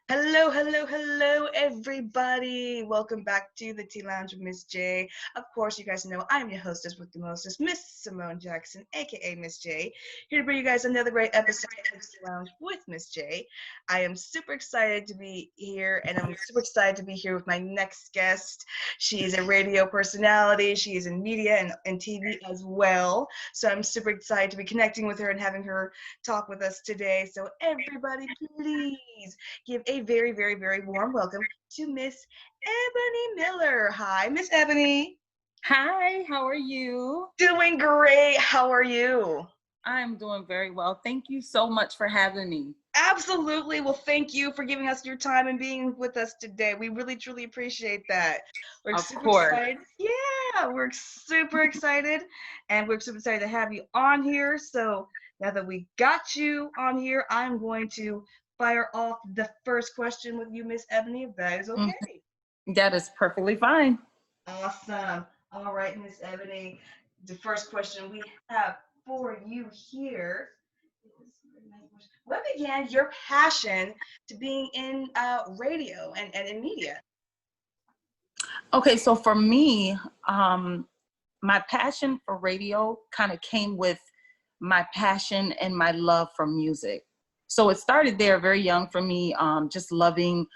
Hello, hello, hello, everybody. Welcome back to the Tea Lounge with Miss J. Of course, you guys know I'm your hostess with the mostest, Miss Simone Jackson, aka Miss J. Here to bring you guys another great episode of the Tea Lounge with Miss J. I am super excited to be here, and I'm super excited to be here with my next guest. She is a radio personality, she is in media and TV as well. So I'm super excited to be connecting with her and having her talk with us today. So, everybody, please give a very, very, very warm welcome to Miss Ebony Miller. Hi, Miss Ebony. Hi, how are you? Doing great. How are you? I'm doing very well. Thank you so much for having me. Absolutely. Well, thank you for giving us your time and being with us today. We really, truly appreciate that. We're Of super course. excited. Yeah, we're super excited. And we're super excited to have you on here. So now that we got you on here, I'm going to fire off the first question with you, Miss Ebony, if that is Mhm. okay. That is perfectly fine. Awesome. All right, Miss Ebony. The first question we have for you here is, what began your passion to being in radio and in media? Okay, so for me, my passion for radio kind of came with my passion and my love for music. So it started there very young for me, just loving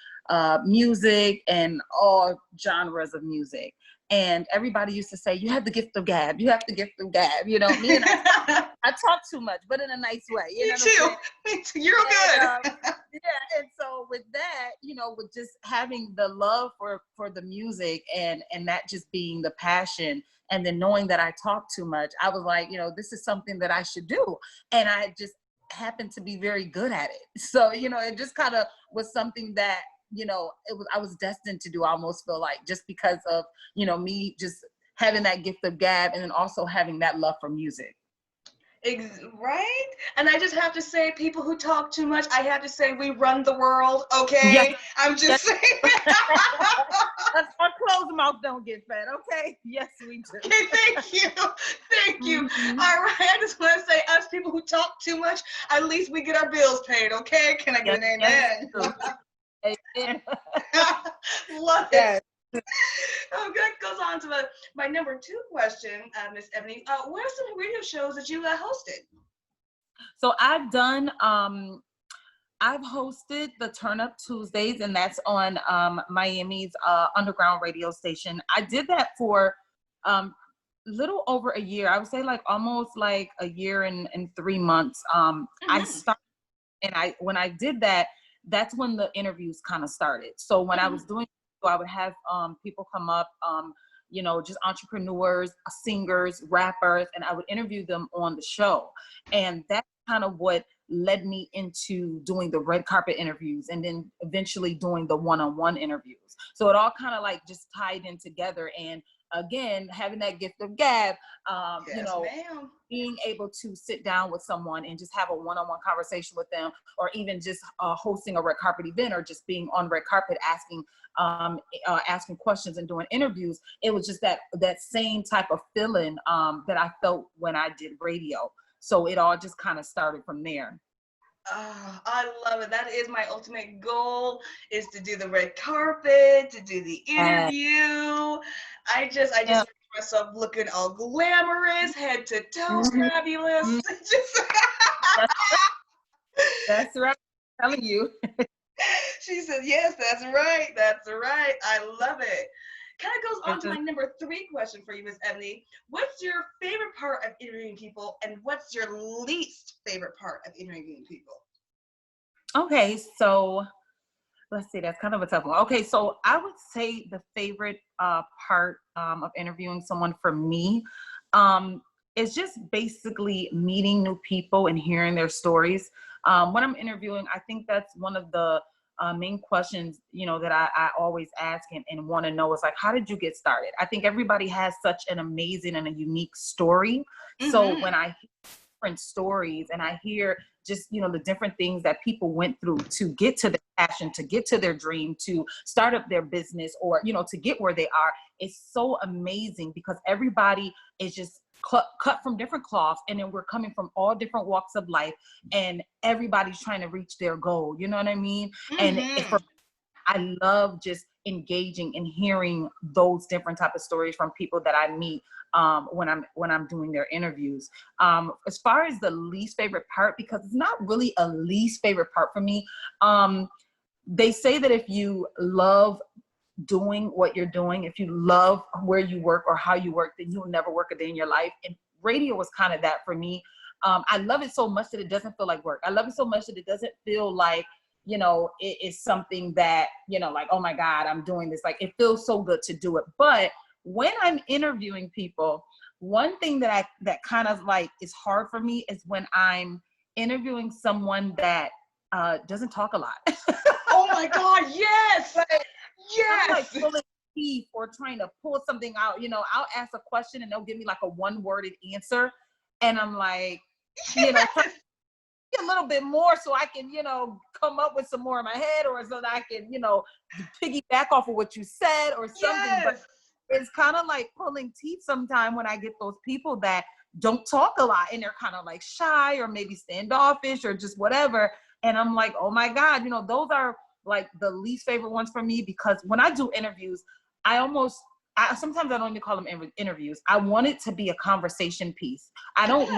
music and all genres of music. And everybody used to say, "You have the gift of gab. You have the gift of gab." You know, me and I talk too much, but in a nice way. You Me know what I'm too. saying? Me too. You're And good. yeah, and so with that, with just having the love for the music and that just being the passion, and then knowing that I talk too much, I was like, this is something that I should do, and I just happened to be very good at it. So it just kind of was something that I was destined to do. I almost feel like, just because of me just having that gift of gab, and then also having that love for music. Right? And I just have to say, people who talk too much, I have to say, we run the world, Yes, okay? I'm yes. just saying. Our closed mouth don't get fed. Okay. Yes, we do. Okay, thank you. Thank you. Mhm. All right, I just want to say, us people who talk too much, at least we get our bills paid, okay? Can I get Yes, an yes, amen? true. Amen. Love it. Yes. That goes on to my number two question, Miss Ebony. What are some radio shows that you hosted? So I've hosted the Turn Up Tuesdays, and that's on Miami's underground radio station. I did that for little over a year. I would say like almost like a year and 3 months. I Mm-hmm. started, and when I did that, that's when the interviews kind of started. So when I Mm-hmm. was doing, so I would have people come up, just entrepreneurs, singers, rappers, and I would interview them on the show. And that's kind of what led me into doing the red carpet interviews, and then eventually doing the one-on-one interviews. So it all kind of like just tied in together. And again, having that gift of gab, um, you Yes, know, ma'am. being able to sit down with someone and just have a one-on-one conversation with them, or even just hosting a red carpet event, or just being on red carpet asking questions and doing interviews. It was just that same type of feeling that I felt when I did radio. So it all just kind of started from there. I love it. That is my ultimate goal: is to do the red carpet, to do the And interview. I just yeah. picture myself looking all glamorous, head to toe, Mhm. fabulous. Mhm. That's, that's right. I'm telling you. She said, "Yes, that's right. That's right. I love it." Kind of goes on to my number three question for you, Miss Ebony. What's your favorite part of interviewing people, and what's your least favorite part of interviewing people? Okay, so let's see, that's kind of a tough one. Okay, so I would say the favorite part of interviewing someone for me is just basically meeting new people and hearing their stories. When I'm interviewing, I think that's one of the main questions, that I always ask and want to know is like, how did you get started? I think everybody has such an amazing and a unique story. So Mm-hmm. when I different stories and I hear just the different things that people went through to get to their passion, to get to their dream, to start up their business, or to get where they are, it's so amazing because everybody is just cut from different cloths, and then we're coming from all different walks of life, and everybody's trying to reach their goal. You know what I mean? And Mm-hmm. I love just engaging and hearing those different type of stories from people that I meet when I'm doing their interviews. As far as the least favorite part, because it's not really a least favorite part for me. They say that if you love doing what you're doing, if you love where you work or how you work, then you'll never work a day in your life. And radio was kind of that for me. I love it so much that it doesn't feel like work. I love it so much that it doesn't feel like, you know, it is something that, you know, like, oh my God, I'm doing this. Like, it feels so good to do it. But when I'm interviewing people, one thing that kind of like is hard for me is when I'm interviewing someone that doesn't talk a lot. Oh my God, yes! Yes! I'm like pulling teeth or trying to pull something out. You know, I'll ask a question and they'll give me like a one-worded answer. And I'm like, you know, a little bit more so I can, you know, come up with some more in my head, or so that I can, you know, piggyback off of what you said or something. Yes! But it's kind of like pulling teeth sometimes when I get those people that don't talk a lot and they're kind of like shy or maybe standoffish or just whatever. And I'm like, oh my God, you know, those are like the least favorite ones for me, because when I do interviews, sometimes I don't even call them interviews. I want it to be a conversation piece. I don't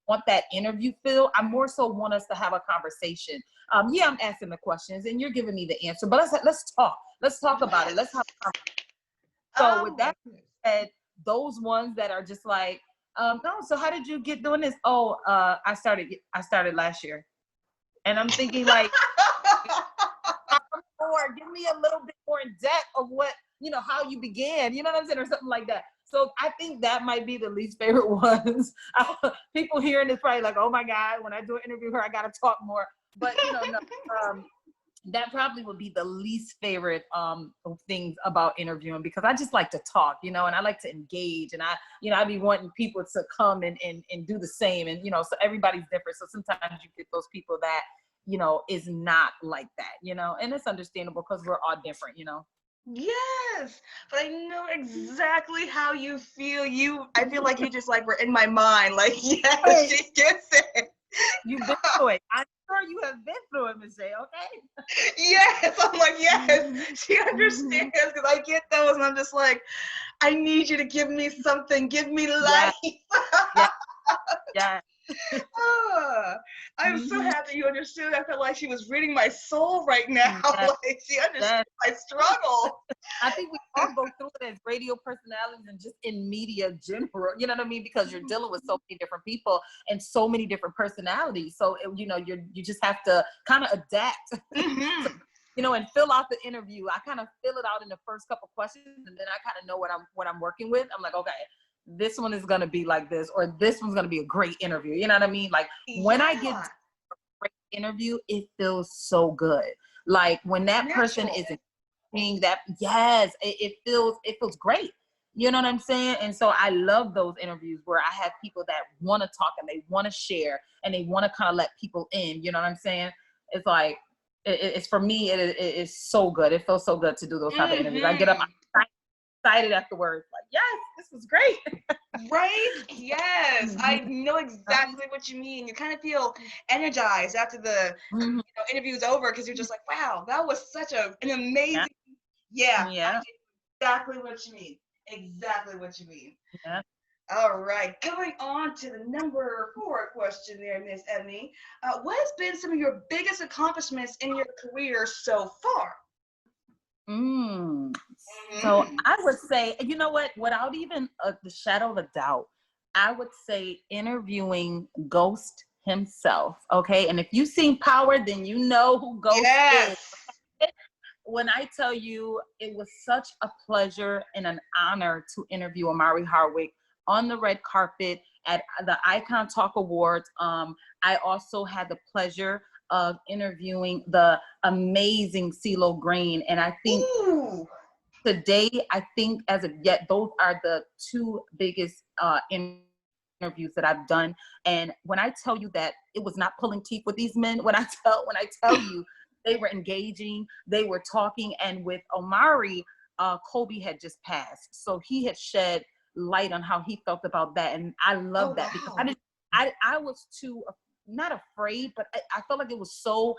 want that interview feel. I more so want us to have a conversation. Yeah, I'm asking the questions and you're giving me the answer, but let's talk. Let's talk about it. Let's have a conversation. So with that said, those ones that are just like, no, so how did you get doing this? Oh, I started last year. And I'm thinking like, or give me a little bit more in depth of what, you know, how you began, you know what I'm saying, or something like that. So I think that might be the least favorite ones. People hearing this probably like, oh my God, when I do an interview here, I got to talk more. But, you know, no, that probably would be the least favorite things about interviewing, because I just like to talk, you know, and I like to engage, and I'd be wanting people to come and do the same. And, you know, so everybody's different. So sometimes you get those people that, you know, is not like that, you know, and it's understandable because we're all different, you know. Yes, but I know exactly how you feel. I feel like you just like were in my mind. Like, yes, she gets it. You've been through it. I'm sure you have been through it, Miss J. Okay. Yes, I'm like, yes, she understands, because I get those, and I'm just like, I need you to give me something. Give me life. Yeah. I'm so happy you understood. I felt like she was reading my soul right now. Like, she understood my struggle. I think we all go through it as radio personalities and just in media general, you know what I mean? Because you're dealing with so many different people and so many different personalities. So, you know, you just have to kind of adapt, you know, and fill out the interview. I kind of fill it out in the first couple questions, and then I kind of know what I'm working with. I'm like, okay, this one is going to be like this, or this one's going to be a great interview. You know what I mean? Like when I get a great interview, it feels so good. Like when that person is saying that, yes, it feels great. You know what I'm saying? And so I love those interviews where I have people that want to talk and they want to share and they want to kind of let people in. You know what I'm saying? It's like, it's for me, it is so good. It feels so good to do those type of interviews. I get up, I'm excited afterwards, like, yes, this was great. Right? Yes, I know exactly what you mean. You kind of feel energized after the interview's over, because you're just like, wow, that was such an amazing. Yeah, I get exactly what you mean. Exactly what you mean. Yeah. All right, going on to the number 4 question there, Miss Ebony. What has been some of your biggest accomplishments in your career so far? So I would say, you know what, without even the shadow of a doubt, I would say interviewing Ghost himself. Okay. And if you've seen Power, then you know who Ghost is. When I tell you, it was such a pleasure and an honor to interview Omari Hardwick on the red carpet at the Icon Talk Awards. I also had the pleasure of interviewing the amazing CeeLo Green. And I think today, I think as of yet, those are the 2 biggest interviews that I've done. And when I tell you that it was not pulling teeth with these men, when I tell you they were engaging, they were talking. And with Omari, Kobe had just passed. So he had shed light on how he felt about that. And I love that because I was too, not afraid, but I felt like it was so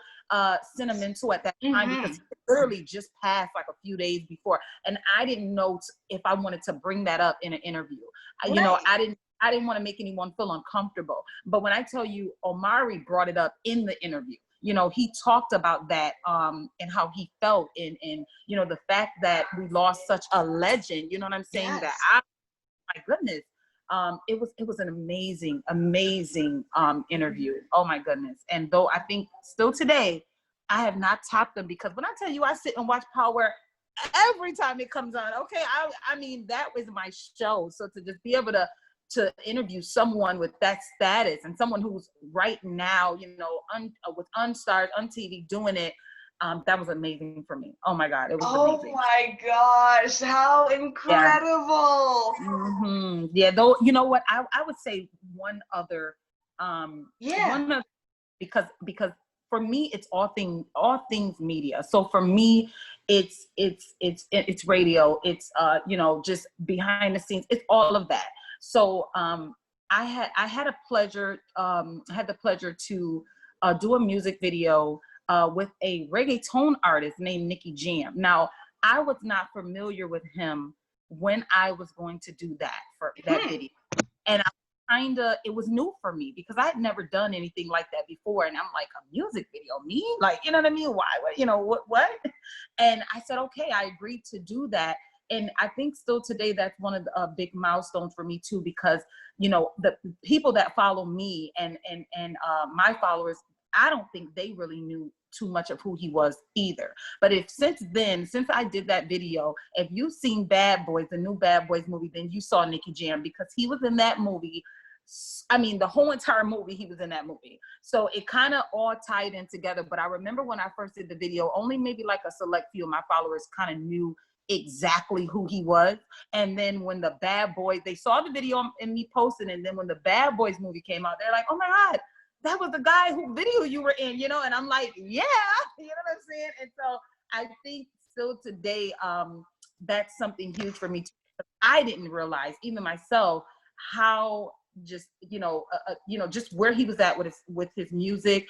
sentimental at that time because he literally just passed like a few days before. And I didn't know if I wanted to bring that up in an interview. You know, I didn't want to make anyone feel uncomfortable. But when I tell you, Omari brought it up in the interview. You know, he talked about that and how he felt and you know, the fact that we lost such a legend, you know what I'm saying? Yes. That my goodness. It was an amazing interview. Oh my goodness. And though I think still today, I have not topped them because when I tell you I sit and watch Power every time it comes on, okay, I mean, that was my show. So to just be able to interview someone with that status and someone who's right now, you know, with Unstars, on TV doing it, that was amazing for me. Oh my God, it was amazing. Oh my gosh, how incredible. Yeah, yeah, though, you know what, I would say one other, because for me, it's all things media. So for me, it's radio, it's you know, just behind the scenes, it's all of that. So I had the pleasure to do a music video with a reggaeton artist named Nicky Jam. Now, I was not familiar with him when I was going to do that for that video. And it was new for me because I had never done anything like that before. And I'm like, a music video, me? Like, you know what I mean? Why, you know, what? And I said, okay, I agreed to do that. And I think still today, that's one of the big milestones for me too, because, you know, the people that follow me and my followers, I don't think they really knew too much of who he was either. But since I did that video, if you've seen Bad Boys, the new Bad Boys movie, then you saw Nicky Jam because he was in that movie. I mean, the whole entire movie, he was in that movie. So it kind of all tied in together. But I remember when I first did the video, only maybe like a select few of my followers kind of knew exactly who he was. And then when the Bad Boys, they saw the video and me posting, and then when the Bad Boys movie came out, they're like, oh my God, that was the guy who video you were in, you know? And I'm like, yeah, you know what I'm saying? And so I think still today, that's something huge for me too. I didn't realize, even myself, how just, just where he was at with his music,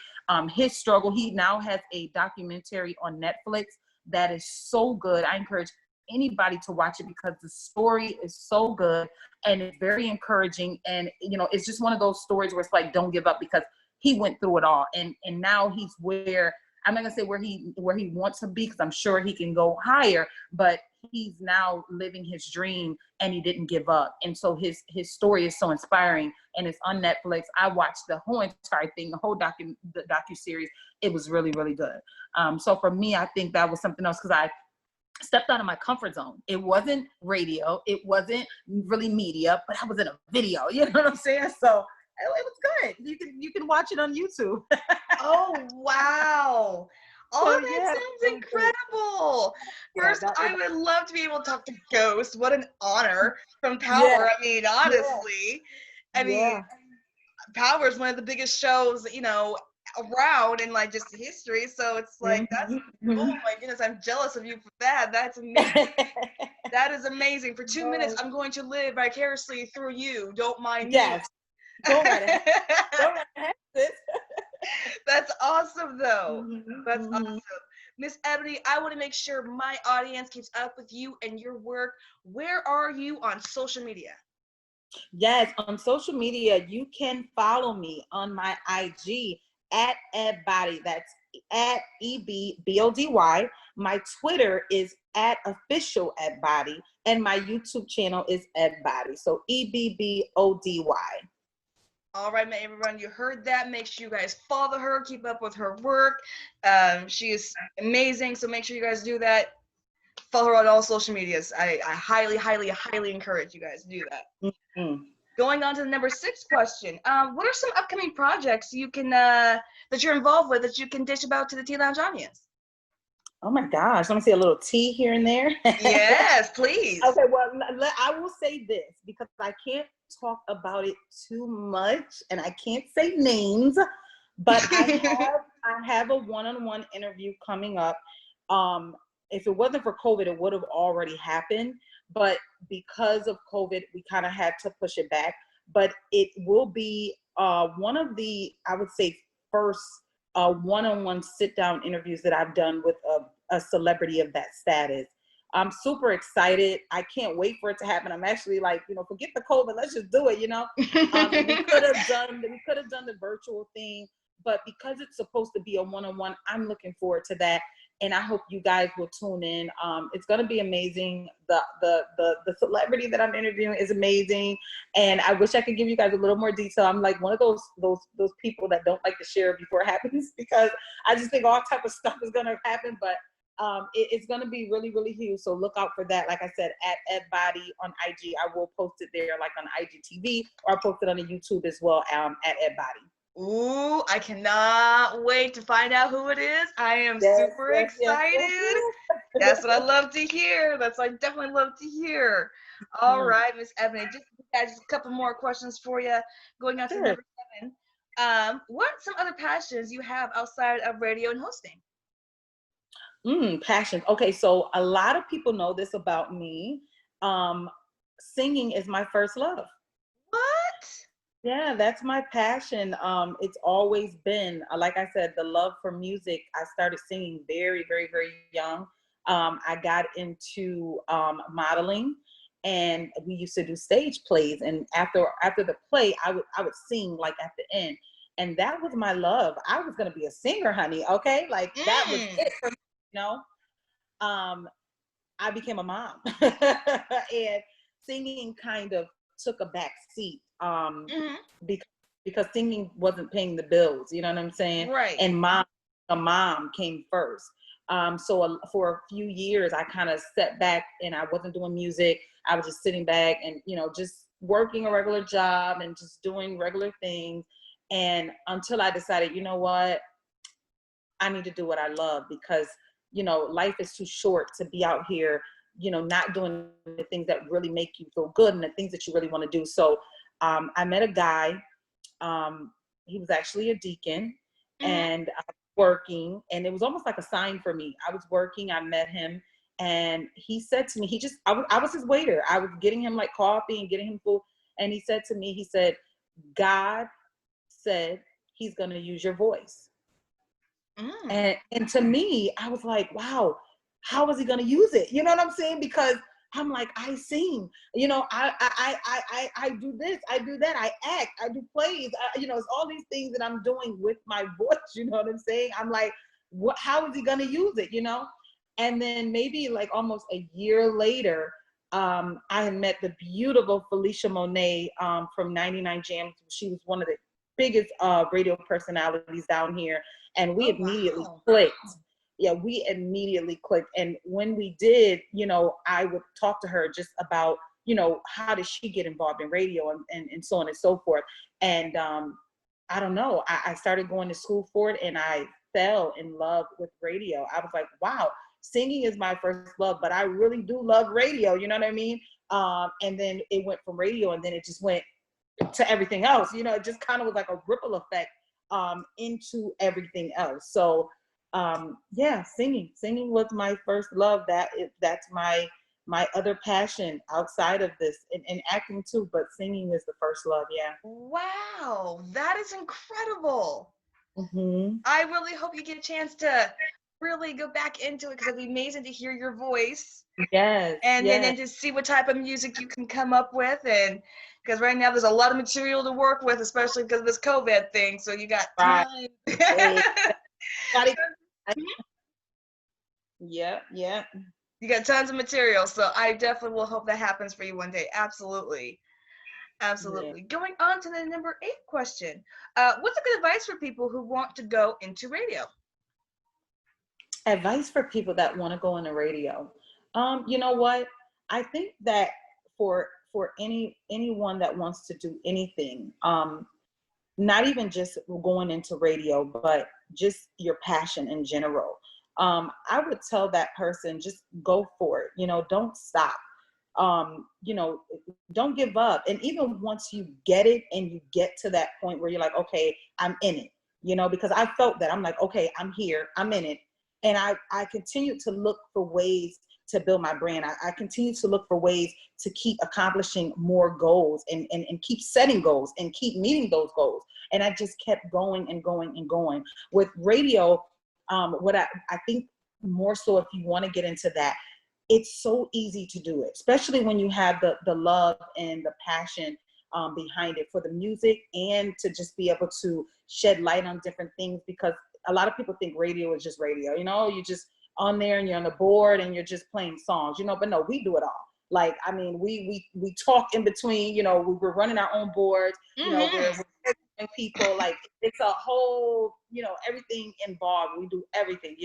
his struggle. He now has a documentary on Netflix that is so good. I encourage anybody to watch it because the story is so good and it's very encouraging. And, you know, it's just one of those stories where it's like, don't give up, because he went through it all. And now he's where, I'm not gonna say where he wants to be, because I'm sure he can go higher, but he's now living his dream and he didn't give up. And so his story is so inspiring, and it's on Netflix. I watched the whole entire thing, the whole docu-series. It was really, really good. So for me, I think that was something else, because I stepped out of my comfort zone. It wasn't radio, it wasn't really media, but I was in a video, you know what I'm saying? So it was good. You can watch it on YouTube. Oh, wow. Oh, that sounds incredible. First, I would love to be able to talk to Ghost. What an honor from Power. Yeah. I mean, honestly, I mean, Power is one of the biggest shows, you know, around in like just history. So it's like, that's, oh my goodness, I'm jealous of you for that. That's amazing. That is amazing. For 2 minutes, I'm going to live vicariously through you. Don't mind me. Don't let it. That's awesome, though. That's awesome. Miss Ebony, I want to make sure my audience keeps up with you and your work. Where are you on social media? Yes, on social media, you can follow me on my IG at Ebody. That's at EBBODY. My Twitter is at official Ebody, and my YouTube channel is Ebody. So EBBODY. All right, everyone, you heard that. Make sure you guys follow her, keep up with her work. She is amazing, so make sure you guys do that. Follow her on all social medias. I highly, highly, highly encourage you guys to do that. Going on to the number 6 question. What are some upcoming projects you can that you're involved with that you can dish about to the Tea Lounge audience? Oh my gosh, let me see a little tea here and there. Yes, please. Okay, well, I will say this, because I can't talk about it too much and I can't say names, but I have a one-on-one interview coming up if it wasn't for COVID, it would have already happened. But because of COVID, we kind of had to push it back. But it will be one of the, I would say, first one-on-one sit-down interviews that I've done with a celebrity of that status. I'm super excited. I can't wait for it to happen. I'm actually like, forget the COVID, let's just do it, we could have done the virtual thing, but because it's supposed to be a one-on-one, I'm looking forward to that. And I hope you guys will tune in. It's going to be amazing. The celebrity that I'm interviewing is amazing. And I wish I could give you guys a little more detail. I'm like one of those people that don't like to share before it happens, because I just think all type of stuff is going to happen. But it's going to be really, really huge. So look out for that. Like I said, at Ebony on IG, I will post it there like on IGTV, or I'll post it on the YouTube as well at Ebony. Ooh, I cannot wait to find out who it is. I am super excited. Yes. That's what I love to hear. That's what I definitely love to hear. All right, Miss Ebony, just a couple more questions for you. Going on to number 7. What some other passions you have outside of radio and hosting? Passions. Okay, so a lot of people know this about me. Singing is my first love. What? Yeah, that's my passion. It's always been, like I said, the love for music. I started singing very, very, very young. I got into modeling, and we used to do stage plays. And after the play, I would sing like at the end, and that was my love. I was gonna be a singer, honey. Okay, like that was it for me. I became a mom, and singing kind of took a back seat. Because singing wasn't paying the bills, you know what I'm saying? Right. And mom came first. So for a few years, I kind of sat back and I wasn't doing music. I was just sitting back and, just working a regular job and just doing regular things. And until I decided, you know what, I need to do what I love, because, life is too short to be out here, not doing the things that really make you feel good and the things that you really want to do. So I met a guy. He was actually a deacon, and I was working, and it was almost like a sign for me. I was working, I met him, and he said to me, I was his waiter. I was getting him like coffee and getting him food. And he said to me, God said he's going to use your voice. And to me, I was like, wow, how is he going to use it? You know what I'm saying? Because I'm like, I sing, I do this, I do that, I act, I do plays, it's all these things that I'm doing with my voice, you know what I'm saying? I'm like, how is he gonna use it, And then maybe like almost a year later, I had met the beautiful Felicia Monet from 99 Jams. She was one of the biggest radio personalities down here, and we immediately clicked. Yeah, we immediately clicked. And when we did, I would talk to her just about, how did she get involved in radio and so on and so forth. And I don't know, I started going to school for it, and I fell in love with radio. I was like, wow, singing is my first love, but I really do love radio, you know what I mean? And then it went from radio, and then it just went to everything else. It just kind of was like a ripple effect into everything else. So singing was my first love. That's my other passion outside of this, and acting too, but singing is the first love. Yeah. Wow, that is incredible. I really hope you get a chance to really go back into it, because it'd be amazing to hear your voice. Yes. And then to see what type of music you can come up with, and because right now there's a lot of material to work with, especially because of this COVID thing. So you got time. Yeah. You got tons of material, so I definitely will hope that happens for you one day. Absolutely. Yeah. Going on to the number 8 question. What's a good advice for people who want to go into radio? Advice for people that want to go into radio. You know what? I think that for anyone that wants to do anything, not even just going into radio, but just your passion in general, I would tell that person, just go for it. Don't stop. Don't give up. And even once you get it and you get to that point where you're like, okay, I'm in it, because I felt that. I'm like, okay, I'm here, I'm in it. And I continue to look for ways to build my brand. I continue to look for ways to keep accomplishing more goals and keep setting goals and keep meeting those goals. And I just kept going and going and going. With radio, what I think more so, if you want to get into that, it's so easy to do it, especially when you have the love and the passion behind it for the music, and to just be able to shed light on different things, because a lot of people think radio is just radio. You just on there and you're on the board and you're just playing songs, but no, we do it all. Like, I mean, we talk in between, we're running our own boards, we're and people, like, it's a whole, everything involved. We do everything,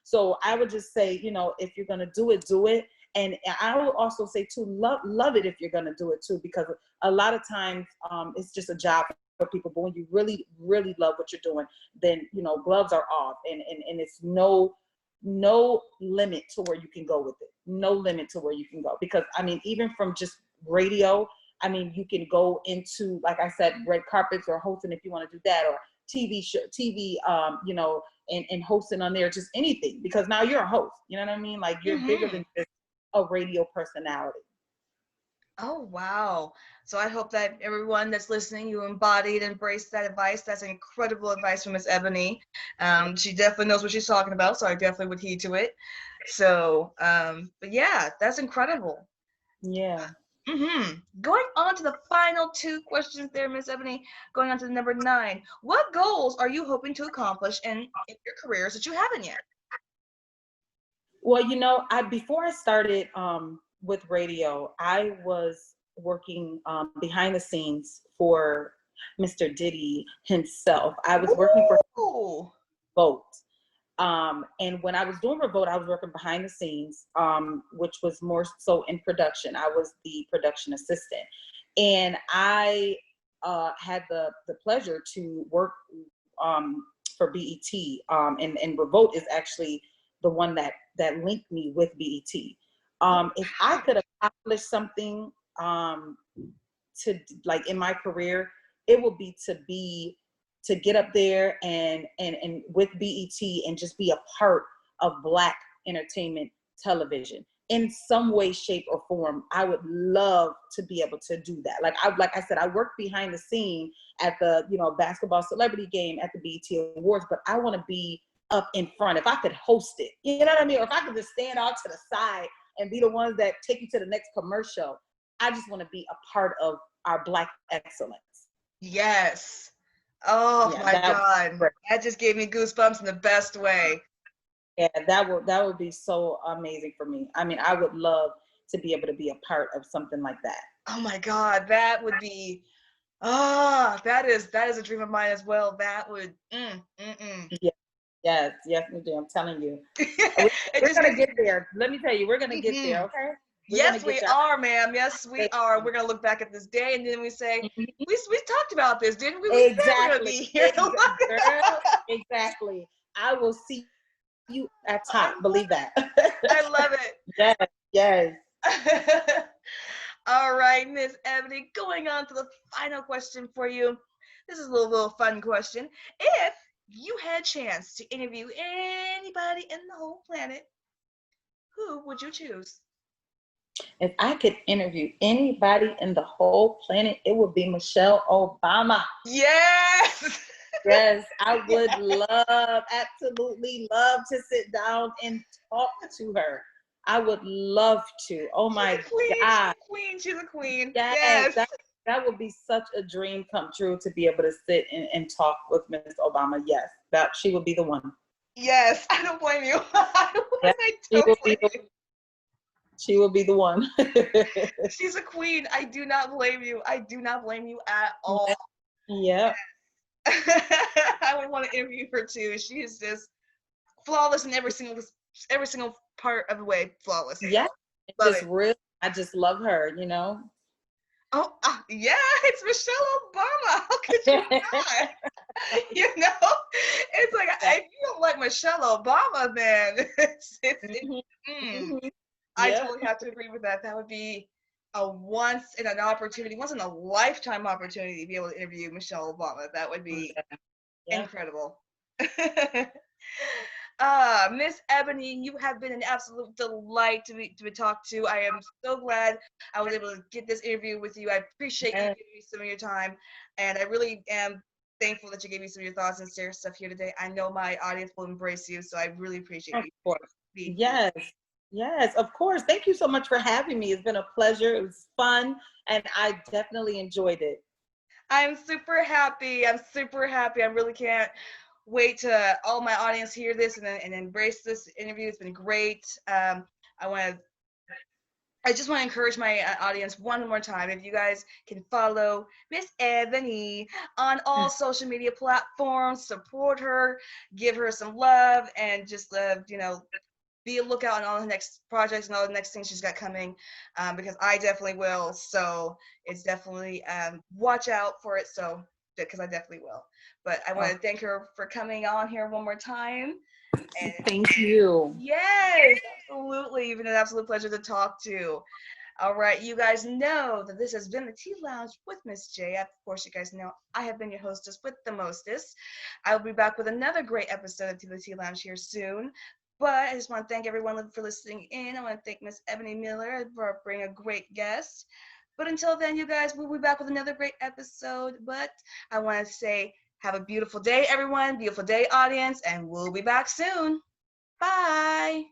So I would just say, if you're going to do it, do it. And I will also say too, love it if you're going to do it too, because a lot of times it's just a job for people. But when you really, really love what you're doing, then, gloves are off, and it's no limit to where you can go with it. No limit to where you can go. Because, I mean, even from just radio, I mean, you can go into, like I said, red carpets or hosting if you want to do that, or TV show, and hosting on there, just anything, because now you're a host. You know what I mean? Like, you're bigger than just a radio personality. Oh, wow. So I hope that everyone that's listening, you embodied, embraced that advice. That's incredible advice from Miss Ebony. She definitely knows what she's talking about, so I definitely would heed to it. So, but yeah, that's incredible. Yeah. Going on to the final two questions there, Miss Ebony, going on to the number 9. What goals are you hoping to accomplish in your careers that you haven't yet? Well, before I started with radio, I was working behind the scenes for Mr. Diddy himself. I was working for Vote. And when I was doing Revolt, I was working behind the scenes, which was more so in production. I was the production assistant. And I had the pleasure to work for BET. And Revolt is actually the one that linked me with BET. If I could accomplish something to, like, in my career, it would be to get up there and with BET and just be a part of Black entertainment television in some way, shape, or form. I would love to be able to do that. Like I said, I work behind the scene at the basketball celebrity game at the BET Awards, but I want to be up in front. If I could host it, you know what I mean? Or if I could just stand off to the side and be the ones that take you to the next commercial. I just want to be a part of our Black excellence. Yes. Oh, yeah, my God. That just gave me goosebumps in the best way. Yeah, that would be so amazing for me. I mean, I would love to be able to be a part of something like that. Oh my God, that would be, that is a dream of mine as well. That would, Yeah. Yes, I'm telling you. We're going to get there. Let me tell you, we're going to get there, okay? Yes, we are, ma'am. Yes, we are. We're gonna look back at this day, and then we say, we talked about this, didn't we? We exactly. said we're gonna be here. Girl, exactly. I will see you at top. Believe that. I love it. Yes. All right, Miss Ebony. Going on to the final question for you. This is a little fun question. If you had a chance to interview anybody in the whole planet, who would you choose? If I could interview anybody in the whole planet, it would be Michelle Obama. Yes. Yes, I would absolutely love to sit down and talk to her. I would love to. Oh my God. She's a queen. Yes. That would be such a dream come true, to be able to sit and talk with Ms. Obama. Yes, she would be the one. Yes, I don't blame you. She will be the one. She's a queen. I do not blame you. I do not blame you at all. Yeah. I would want to interview her too. She is just flawless in every single part of the way. Flawless. Yeah. Just real. I just love her, Oh, yeah, it's Michelle Obama. How could you not? It's like, if you don't like Michelle Obama, then I totally have to agree with that. That would be a once in a lifetime opportunity to be able to interview Michelle Obama. That would be incredible. Miss Ebony, you have been an absolute delight to be talked to. I am so glad I was able to get this interview with you. I appreciate you Yes, giving me some of your time, and I really am thankful that you gave me some of your thoughts and share stuff here today. I know my audience will embrace you, so I really appreciate of you course. being here. Yes. Yes, of course. Thank you so much for having me. It's been a pleasure. It was fun, and I definitely enjoyed it. I'm super happy. I'm super happy. I really can't wait to all my audience hear this and embrace this interview. It's been great. I want to I just want to encourage my audience one more time. If you guys can follow Miss Ebony on all social media platforms, support her, give her some love, and just be a lookout on all the next projects and all the next things she's got coming, because I definitely will. So it's definitely watch out for it. So because I definitely will. But I want Oh, to thank her for coming on here one more time. And thank you. yes, absolutely. You've been an absolute pleasure to talk to. All right, you guys know that this has been the Tea Lounge with Miss J. Of course, you guys know I have been your hostess with the mostest. I will be back with another great episode of the Tea Lounge here soon. But I just want to thank everyone for listening in. I want to thank Miss Ebony Miller for bringing a great guest. But until then, you guys, we'll be back with another great episode. But I want to say, have a beautiful day, everyone. Beautiful day, audience. And we'll be back soon. Bye.